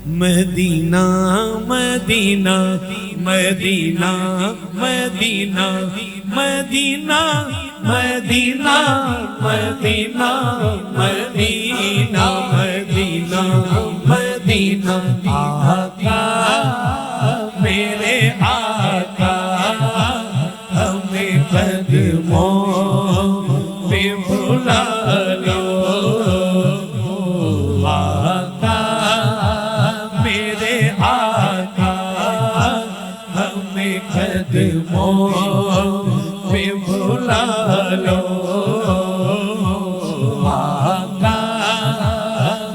مدینہ مدینہ مدینہ مدینہ مدینہ مدینہ مدینہ مدینہ مدینہ مدینہ آقا میرے آقا ہمیں قدموں پہ بلا لو آقا میرے آقا ہمیں قدموں پہ بلا لو آقا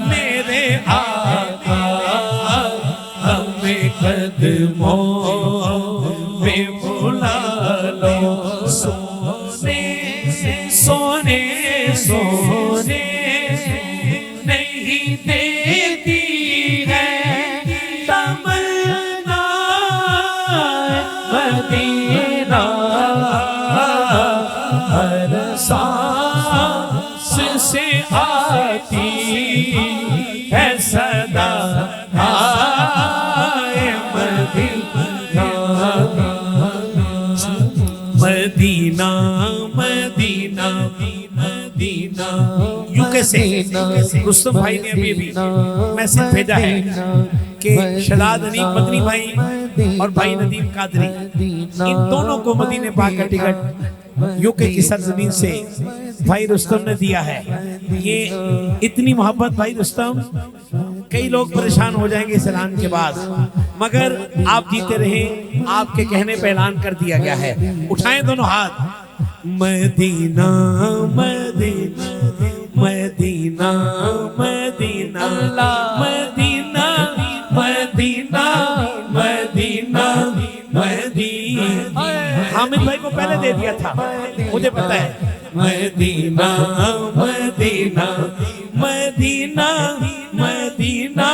میرے آقا ہمیں قدموں پہ بلا لو سونے سونے سونے نہیں دیتی ہے تمنا مدینہ ہر سانس سے آتی ہے صدا آئے مدینہ مدینہ مدینہ مدینہ یوں کیسے رستم بھائی نے ابھی میسج بھیجا ہے کہ شداد انیق مدنی بھائی اور بھائی ندیم قادری ان دونوں کو مدینے پاک کا ٹکٹ یو کے کی سرزمین سے بھائی رستم نے دیا ہے. یہ اتنی محبت بھائی رستم کئی لوگ پریشان ہو جائیں گے اس اعلان کے بعد مگر آپ جیتے رہیں آپ کے کہنے پہ اعلان کر دیا گیا ہے. اٹھائیں دونوں ہاتھ. مدینہ مدینہ مدینہ مدینہ مدینہ مدینہ مدینہ مدینہ حامد بھائی کو پہلے دے دیا تھا مجھے پتا ہے. مدینہ مدینہ مدینہ مدینہ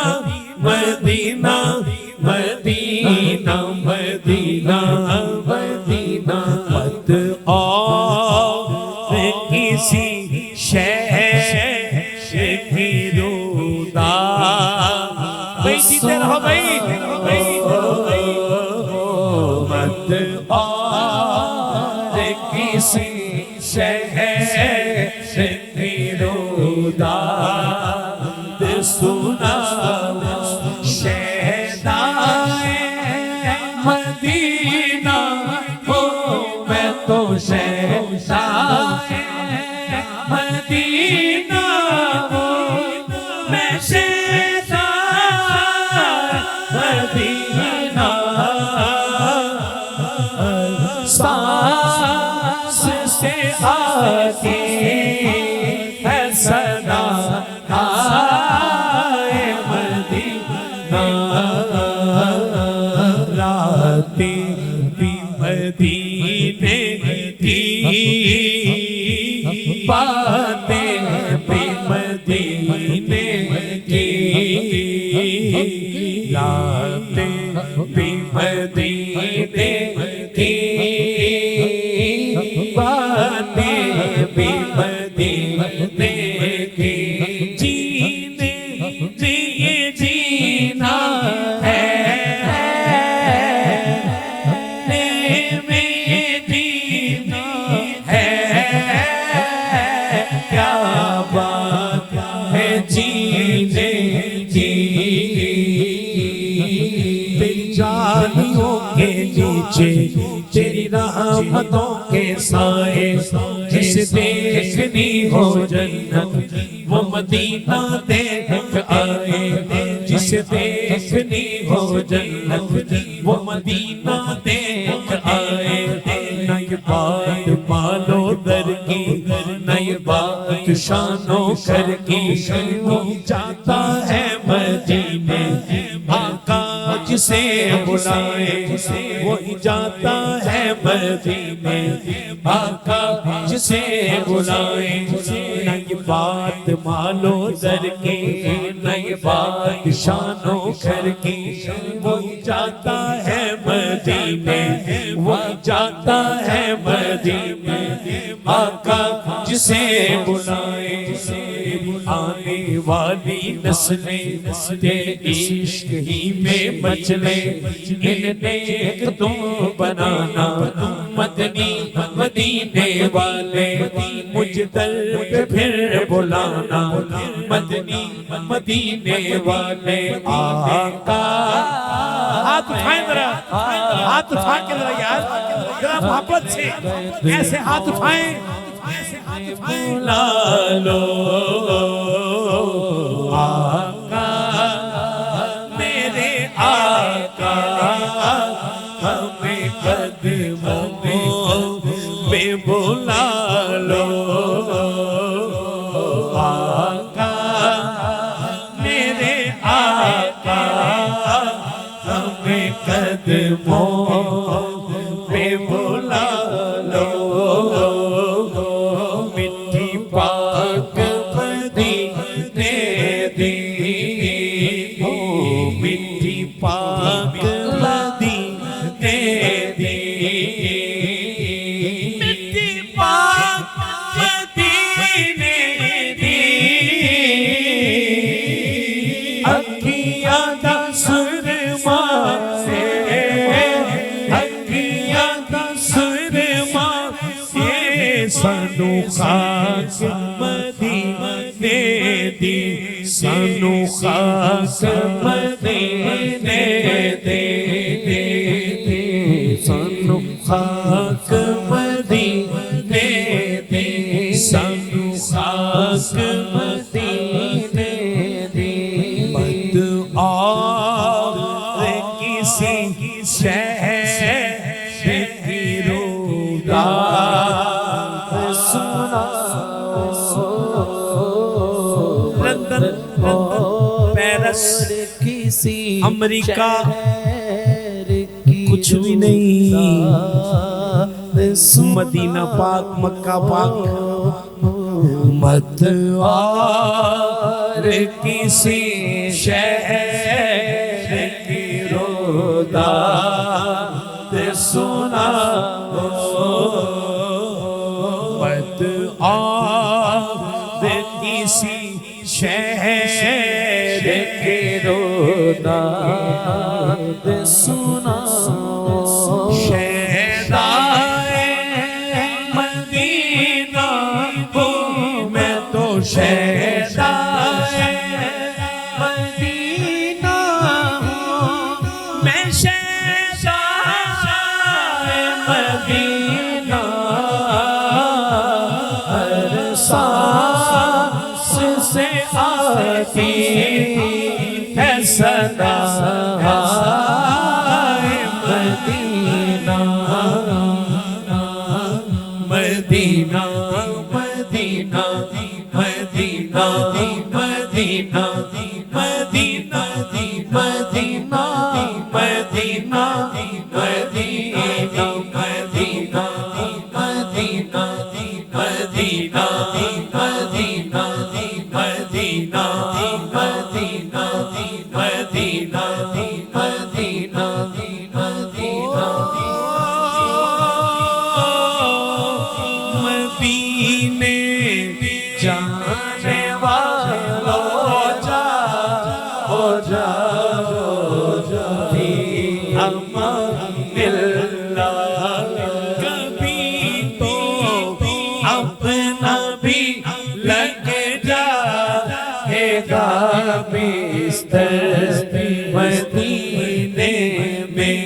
مدینہ مدینہ مدینہ مدینہ مت اور کسی شہر کی رودا بھائی جیتے رہو بھائی مت اور کسی شہر کی رودا سنا شہدائے مدینہ ہو میں تو شہدائے مدینہ ہو میں شہدائے مدینہ سانس سے آتی ہے صدا آئے مدینہ راتیں بھی مدینے کی باتیں بھی مدینے کی راتیں بھی مدینے کی باتیں بھی مدینے کی جینے یہ جینا ہے میں جینا ہے کیا بات ہے جینے کی جانیوں کے نیچے تیری رحمتوں کے سائے جسے دیکھنی ہو جنت وہ مدینہ دیکھ آئے جسے دیکھنی ہو جنت وہ مدینہ دیکھ آئے. نئی بات مالو در کی نئی بات شانو کر کی وہ جاتا ہے مدینے آقا جسے بلائے وہی جاتا ہے مدینے آقا جسے بلائے. نئی بات مالو در کی نئی بات شانو کر کی وہی جاتا ہے مدینے وہی جاتا ہے مدینے آقا جسے بلائے آنے والی نسلیں تیرے عشق ہی میں مچلے، انہیں تم بنانا مدنی مدینے والے، مجھ در پہ پھر بلانا مدنی مدینے والے آقا۔ ہاتھ اٹھائیں ذرا، ہاتھ اٹھا کے ذرا یار، ذرا محبت سے ایسے ہاتھ اٹھائیں، بلا لو آقا میرے آقا، ہمیں قدموں میں بلا لو آقا میرے آقا، ہمیں قدموں میں بلا لو، مٹی پاک مدینے دی، مٹی پاک مدینے دی، مٹی پاک مدینے دی، اکھیاں دا سرما سے، اکھیاں دا سرما سے، سانو خاک مدینے دی، سانو خاک مدینے دی، سانو خاک مدینے دی، سانو خاک مدینے دی، مت اور کسی شہر کی روداد سناؤ، لندن پیرس امریکہ کچھ بھی نہیں، مدینہ پاک مکہ پاک، مت اور کسی شہر کی روداد سناؤ، مت اور کسی شہر کی روداد سناؤ، شہدائے مدینہ ہوں میں تو، شہدائے مدینہ ہوں میں، شہدائے مدینہ، ہر سانس سے آتی ہے صدا مدینہ، مدینہ مدینہ مدینہ مدینہ مدینہ مدینہ مدینہ مدینہ مدینہ مدینہ مدینہ مدینہ مدینہ مدینہ مدینہ مدینے جانے والوں جاؤ جاؤ امان اللہ، کبھی تو اپنا بھی لگ جائے گا بستر مدینے میں۔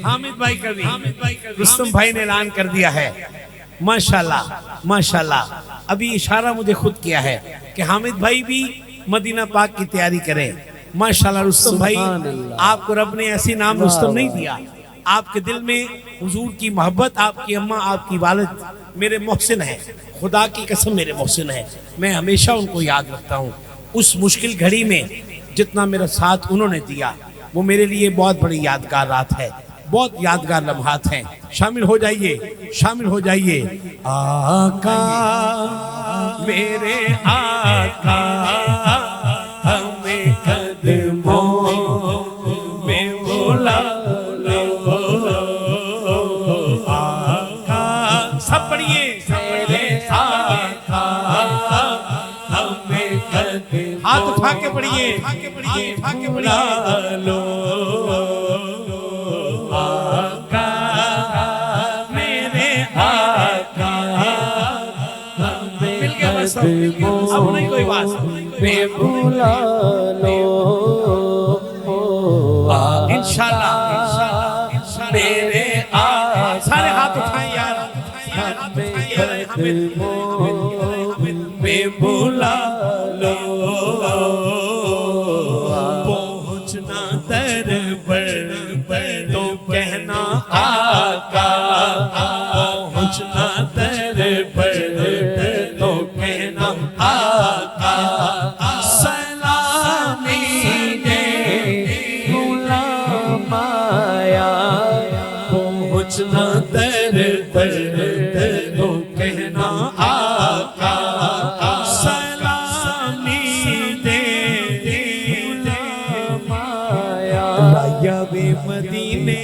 حامد بھائی کا بھی رستم بھائی نے اعلان کر دیا ہے، ماشاءاللہ ماشاءاللہ، ابھی اشارہ مجھے خود کیا ہے کہ حامد بھائی بھی مدینہ پاک کی تیاری کریں۔ ماشاءاللہ رستم بھائی، آپ کو رب نے ایسی نام رستم نہیں دیا، آپ کے دل میں حضور کی محبت، آپ کی اماں، آپ کی والد میرے محسن ہیں، خدا کی قسم میرے محسن ہیں، میں ہمیشہ ان کو یاد رکھتا ہوں۔ اس مشکل گھڑی میں جتنا میرا ساتھ انہوں نے دیا، وہ میرے لیے بہت بڑی یادگار رات ہے، بہت یادگار لمحات ہیں۔ شامل ہو جائیے، شامل ہو جائیے۔ آقا میرے آقا، ہمیں قدموں میں بلا لو آقا، سب پڑھیے، میرے آقا پڑھیے بلا لو آقا میرے آقا مل گیا بس اب نہیں کوئی بات میں بلا لو انشاءاللہ میرے آقا سارے ہاتھ اٹھائیں یار میں بلا لو پہنچنا در پر تو کہنا آقا پہنچنا در پر تو کہنا آقا سلامی دے غلام آیا پہنچنا در پر تو کہنا آقا سلامی دے غلام آیا رایا بے مدینے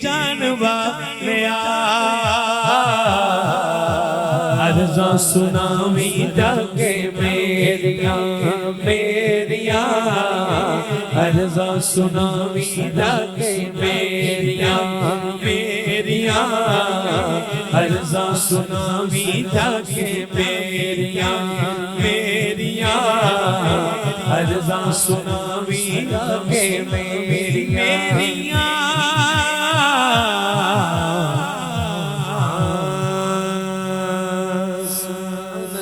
جانوا لیا عرضاں سناویں جاگے میریاں میریاں عرضاں سناویں جاگے میریاں میریاں عرضاں سناویں جاگے میریاں میریاں عرضاں سناویں جاگے میریاں